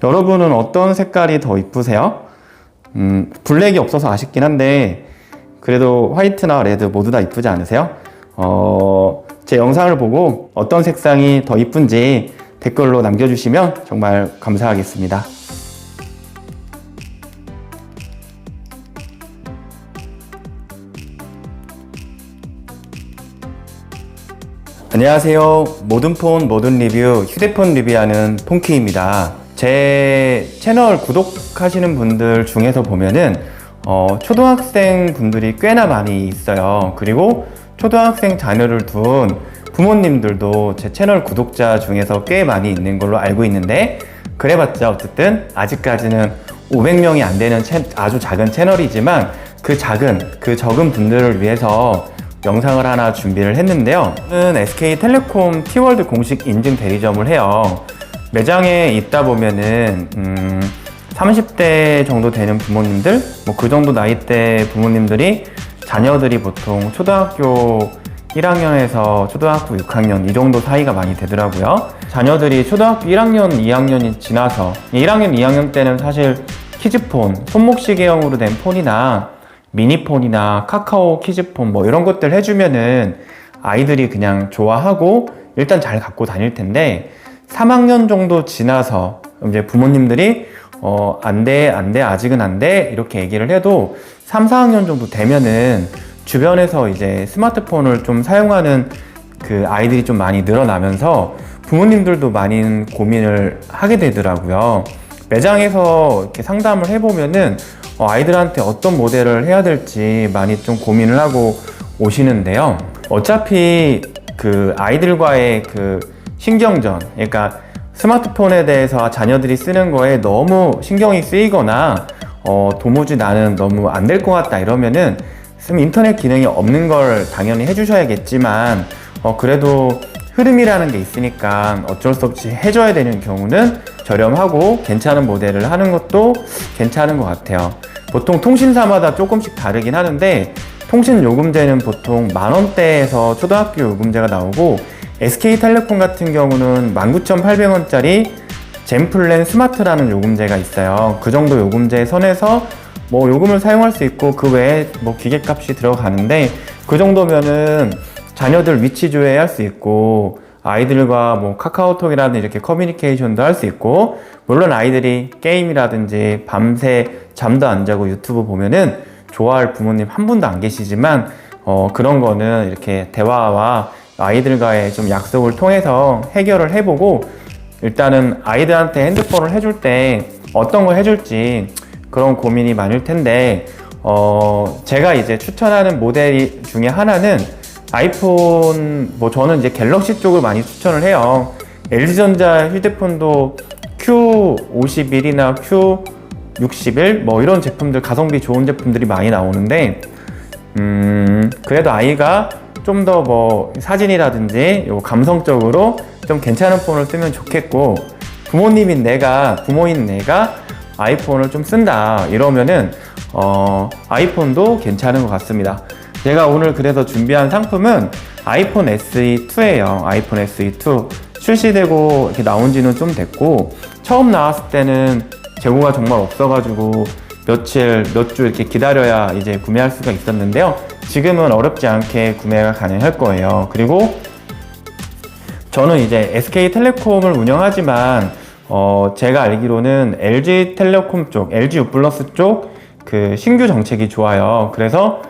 여러분은 어떤 색깔이 더 이쁘세요? 블랙이 없어서 아쉽긴 한데 그래도 화이트나 레드 모두 다 이쁘지 않으세요? 제 영상을 보고 어떤 색상이 더 이쁜지 댓글로 남겨주시면 정말 감사하겠습니다. 안녕하세요. 모든 폰 모든 리뷰 휴대폰 리뷰하는 폰키입니다. 제 채널 구독하시는 분들 중에서 보면은 초등학생 분들이 꽤나 많이 있어요. 그리고 초등학생 자녀를 둔 부모님들도 제 채널 구독자 중에서 꽤 많이 있는 걸로 알고 있는데, 그래봤자 어쨌든 아직까지는 500명이 안 되는 아주 작은 채널이지만 그 적은 분들을 위해서 영상을 하나 준비를 했는데요. 저는 SK텔레콤 T월드 공식 인증 대리점을 해요. 매장에 있다 보면은 30대 정도 되는 부모님들, 뭐 그 정도 나이대 부모님들이 자녀들이 보통 초등학교 1학년에서 초등학교 6학년 이 정도 사이가 많이 되더라고요. 자녀들이 초등학교 1학년, 2학년이 지나서 1학년, 2학년 때는 사실 키즈폰, 손목시계형으로 된 폰이나 미니폰이나 카카오 키즈폰 뭐 이런 것들 해주면은 아이들이 그냥 좋아하고 일단 잘 갖고 다닐 텐데, 3학년 정도 지나서 이제 부모님들이 안 돼, 아직은 안 돼 이렇게 얘기를 해도 3, 4학년 정도 되면은 주변에서 이제 스마트폰을 좀 사용하는 그 아이들이 좀 많이 늘어나면서 부모님들도 많이 고민을 하게 되더라고요. 매장에서 이렇게 상담을 해보면은 아이들한테 어떤 모델을 해야 될지 많이 좀 고민을 하고 오시는데요. 어차피 그 아이들과의 그 신경전, 그러니까 스마트폰에 대해서 자녀들이 쓰는 거에 너무 신경이 쓰이거나 도무지 나는 너무 안 될 것 같다 이러면은 인터넷 기능이 없는 걸 당연히 해주셔야겠지만 그래도 흐름이라는 게 있으니까 어쩔 수 없이 해줘야 되는 경우는 저렴하고 괜찮은 모델을 하는 것도 괜찮은 것 같아요. 보통 통신사마다 조금씩 다르긴 하는데 통신 요금제는 보통 만원대에서 초등학교 요금제가 나오고, SK텔레콤 같은 경우는 19,800원짜리 젠플랜 스마트라는 요금제가 있어요. 그 정도 요금제 선에서 뭐 요금을 사용할 수 있고 그 외에 뭐 기계값이 들어가는데, 그 정도면은 자녀들 위치 조회할 수 있고 아이들과 뭐 카카오톡이라든지 이렇게 커뮤니케이션도 할 수 있고, 물론 아이들이 게임이라든지 밤새 잠도 안 자고 유튜브 보면은 좋아할 부모님 한 분도 안 계시지만 그런 거는 이렇게 대화와 아이들과의 좀 약속을 통해서 해결을 해보고, 일단은 아이들한테 핸드폰을 해줄 때 어떤 걸 해줄지 그런 고민이 많을 텐데, 제가 이제 추천하는 모델 중에 하나는 아이폰, 뭐 저는 이제 갤럭시 쪽을 많이 추천을 해요. LG전자 휴대폰도 Q51이나 Q61 뭐 이런 제품들, 가성비 좋은 제품들이 많이 나오는데 그래도 아이가 좀 더 뭐 사진이라든지 요 감성적으로 좀 괜찮은 폰을 쓰면 좋겠고, 부모인 내가 아이폰을 좀 쓴다 이러면은 아이폰도 괜찮은 것 같습니다. 제가 오늘 그래서 준비한 상품은 아이폰 SE2예요. 아이폰 SE2 출시되고 이렇게 나온 지는 좀 됐고, 처음 나왔을 때는 재고가 정말 없어가지고 몇 주 이렇게 기다려야 이제 구매할 수가 있었는데요. 지금은 어렵지 않게 구매가 가능할 거예요. 그리고 저는 이제 SK텔레콤을 운영하지만 제가 알기로는 LG텔레콤 쪽, LG U+ 쪽 그 신규 정책이 좋아요. 그래서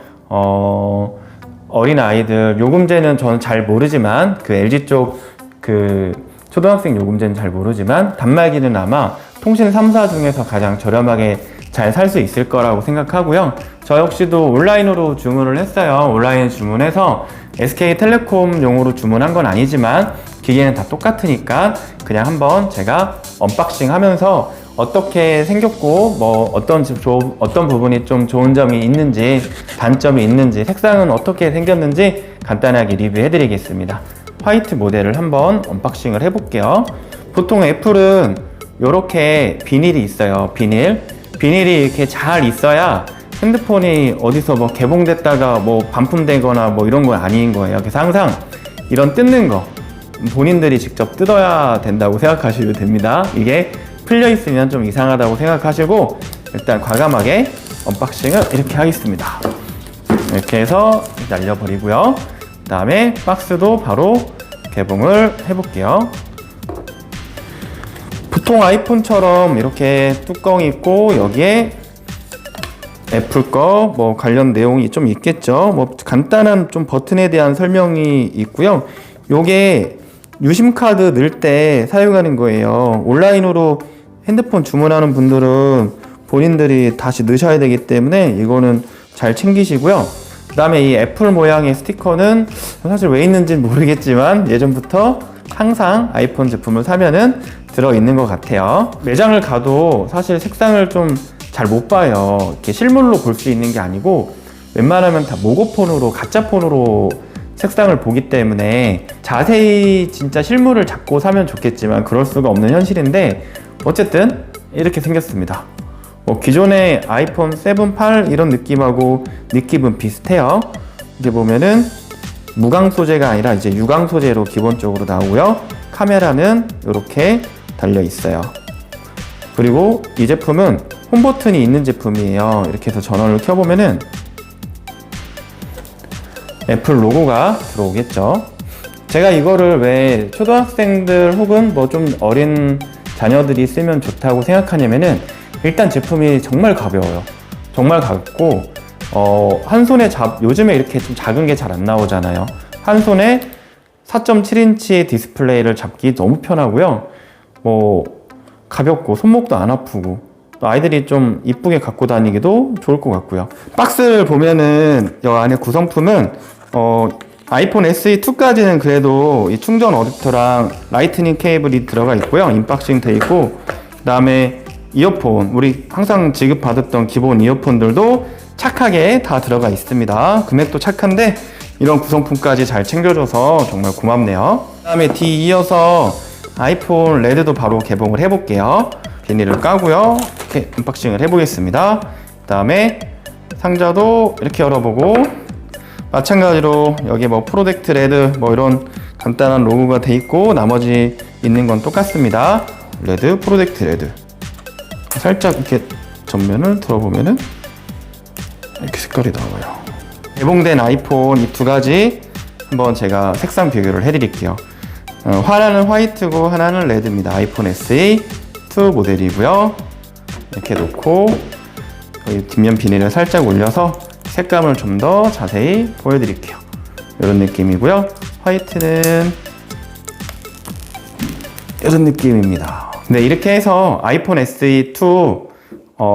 어린 아이들 요금제는 저는 잘 모르지만 그 LG 쪽 그 초등학생 요금제는 잘 모르지만 단말기는 아마 통신 3사 중에서 가장 저렴하게 잘 살 수 있을 거라고 생각하고요. 저 역시도 온라인으로 주문을 했어요. 온라인 주문해서 SK텔레콤 용으로 주문한 건 아니지만 기계는 다 똑같으니까 그냥 한번 제가 언박싱 하면서 어떻게 생겼고 뭐 어떤 부분이 좀 좋은 점이 있는지, 단점이 있는지, 색상은 어떻게 생겼는지 간단하게 리뷰해 드리겠습니다. 화이트 모델을 한번 언박싱을 해볼게요. 보통 애플은 이렇게 비닐이 있어요. 비닐이 이렇게 잘 있어야 핸드폰이 어디서 뭐 개봉됐다가 뭐 반품되거나 뭐 이런 건 아닌 거예요. 그래서 항상 이런 뜯는 거 본인들이 직접 뜯어야 된다고 생각하시면 됩니다. 이게 풀려 있으면 좀 이상하다고 생각하시고 일단 과감하게 언박싱을 이렇게 하겠습니다. 이렇게 해서 날려버리고요. 그 다음에 박스도 바로 개봉을 해볼게요. 보통 아이폰처럼 이렇게 뚜껑이 있고 여기에 애플 거 뭐 관련 내용이 좀 있겠죠. 뭐 간단한 좀 버튼에 대한 설명이 있고요. 요게 유심 카드 넣을 때 사용하는 거예요. 온라인으로 핸드폰 주문하는 분들은 본인들이 다시 넣으셔야 되기 때문에 이거는 잘 챙기시고요. 그 다음에 이 애플 모양의 스티커는 사실 왜 있는지는 모르겠지만 예전부터 항상 아이폰 제품을 사면은 들어있는 것 같아요. 매장을 가도 사실 색상을 좀 잘 못 봐요. 이렇게 실물로 볼 수 있는 게 아니고 웬만하면 다 모고폰으로 가짜 폰으로 색상을 보기 때문에 자세히 진짜 실물을 잡고 사면 좋겠지만 그럴 수가 없는 현실인데 어쨌든 이렇게 생겼습니다. 뭐 기존의 아이폰 7, 8 이런 느낌하고 느낌은 비슷해요. 이제 보면은 무광 소재가 아니라 이제 유광 소재로 기본적으로 나오고요. 카메라는 이렇게 달려 있어요. 그리고 이 제품은 홈 버튼이 있는 제품이에요. 이렇게 해서 전원을 켜보면은 애플 로고가 들어오겠죠. 제가 이거를 왜 초등학생들 혹은 뭐 좀 어린 자녀들이 쓰면 좋다고 생각하냐면은 일단 제품이 정말 가벼워요. 정말 가볍고 한 손에 요즘에 이렇게 좀 작은 게 잘 안 나오잖아요. 한 손에 4.7인치의 디스플레이를 잡기 너무 편하고요. 뭐 가볍고 손목도 안 아프고 또 아이들이 좀 이쁘게 갖고 다니기도 좋을 것 같고요. 박스를 보면은 이 안에 구성품은 아이폰 SE2까지는 그래도 이 충전 어댑터랑 라이트닝 케이블이 들어가 있고요. 인박싱 돼 있고 그 다음에 이어폰, 우리 항상 지급받았던 기본 이어폰들도 착하게 다 들어가 있습니다. 금액도 착한데 이런 구성품까지 잘 챙겨줘서 정말 고맙네요. 그 다음에 뒤 이어서 아이폰 레드도 바로 개봉을 해볼게요. 비닐을 까고요. 이렇게 언박싱을 해보겠습니다. 그 다음에 상자도 이렇게 열어보고 마찬가지로 여기 뭐 프로젝트 레드 뭐 이런 간단한 로고가 돼 있고 나머지 있는 건 똑같습니다. 레드, 프로젝트 레드. 살짝 이렇게 전면을 들어보면은 이렇게 색깔이 나와요. 개봉된 아이폰 이 두 가지 한번 제가 색상 비교를 해드릴게요. 하나는 화이트고 하나는 레드입니다. 아이폰 SE 2 모델이고요. 이렇게 놓고 여기 뒷면 비닐을 살짝 올려서 색감을 좀 더 자세히 보여드릴게요. 이런 느낌이고요. 화이트는 이런 느낌입니다. 네, 이렇게 해서 아이폰 SE2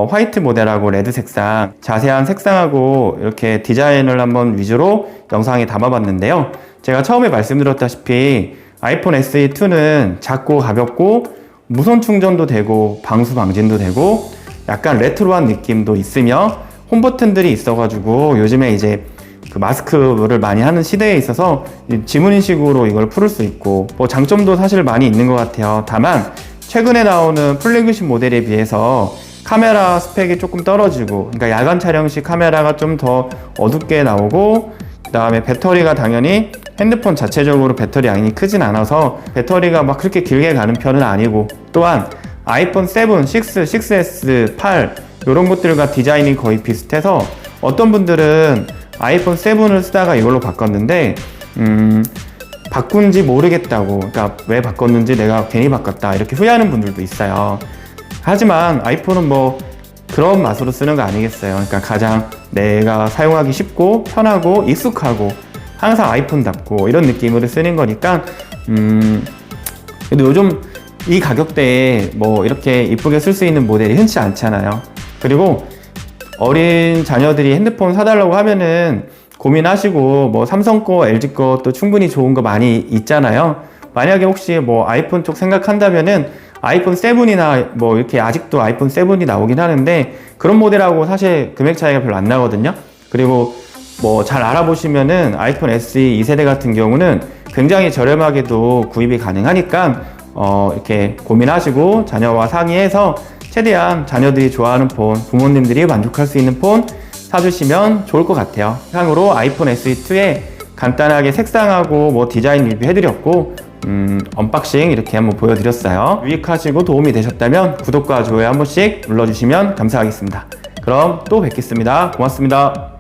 화이트 모델하고 레드 색상 자세한 색상하고 이렇게 디자인을 한번 위주로 영상에 담아봤는데요. 제가 처음에 말씀드렸다시피 아이폰 SE2는 작고 가볍고 무선 충전도 되고 방수 방진도 되고 약간 레트로한 느낌도 있으며 홈 버튼들이 있어가지고 요즘에 이제 그 마스크를 많이 하는 시대에 있어서 지문인식으로 이걸 풀을 수 있고 뭐 장점도 사실 많이 있는 것 같아요. 다만 최근에 나오는 플래그십 모델에 비해서 카메라 스펙이 조금 떨어지고 그러니까 야간 촬영 시 카메라가 좀 더 어둡게 나오고 그 다음에 배터리가 당연히 핸드폰 자체적으로 배터리 양이 크진 않아서 배터리가 막 그렇게 길게 가는 편은 아니고 또한 아이폰 7, 6, 6S, 8 이런 것들과 디자인이 거의 비슷해서 어떤 분들은 아이폰 7을 쓰다가 이걸로 바꿨는데 바꾼지 모르겠다고 그러니까 왜 바꿨는지 내가 괜히 바꿨다 이렇게 후회하는 분들도 있어요. 하지만 아이폰은 뭐 그런 맛으로 쓰는 거 아니겠어요. 그러니까 가장 내가 사용하기 쉽고 편하고 익숙하고 항상 아이폰답고 이런 느낌으로 쓰는 거니까 근데 요즘 이 가격대에 뭐 이렇게 이쁘게 쓸 수 있는 모델이 흔치 않잖아요. 그리고 어린 자녀들이 핸드폰 사달라고 하면은 고민하시고 뭐 삼성 거, LG 것도 충분히 좋은 거 많이 있잖아요. 만약에 혹시 뭐 아이폰 쪽 생각한다면은 아이폰 7이나 뭐 이렇게 아직도 아이폰 7이 나오긴 하는데 그런 모델하고 사실 금액 차이가 별로 안 나거든요. 그리고 뭐 잘 알아보시면은 아이폰 SE 2세대 같은 경우는 굉장히 저렴하게도 구입이 가능하니까 이렇게 고민하시고 자녀와 상의해서 최대한 자녀들이 좋아하는 폰, 부모님들이 만족할 수 있는 폰 사주시면 좋을 것 같아요. 이상으로 아이폰 SE2에 간단하게 색상하고 뭐 디자인 리뷰 해드렸고 언박싱 이렇게 한번 보여드렸어요. 유익하시고 도움이 되셨다면 구독과 좋아요 한 번씩 눌러주시면 감사하겠습니다. 그럼 또 뵙겠습니다. 고맙습니다.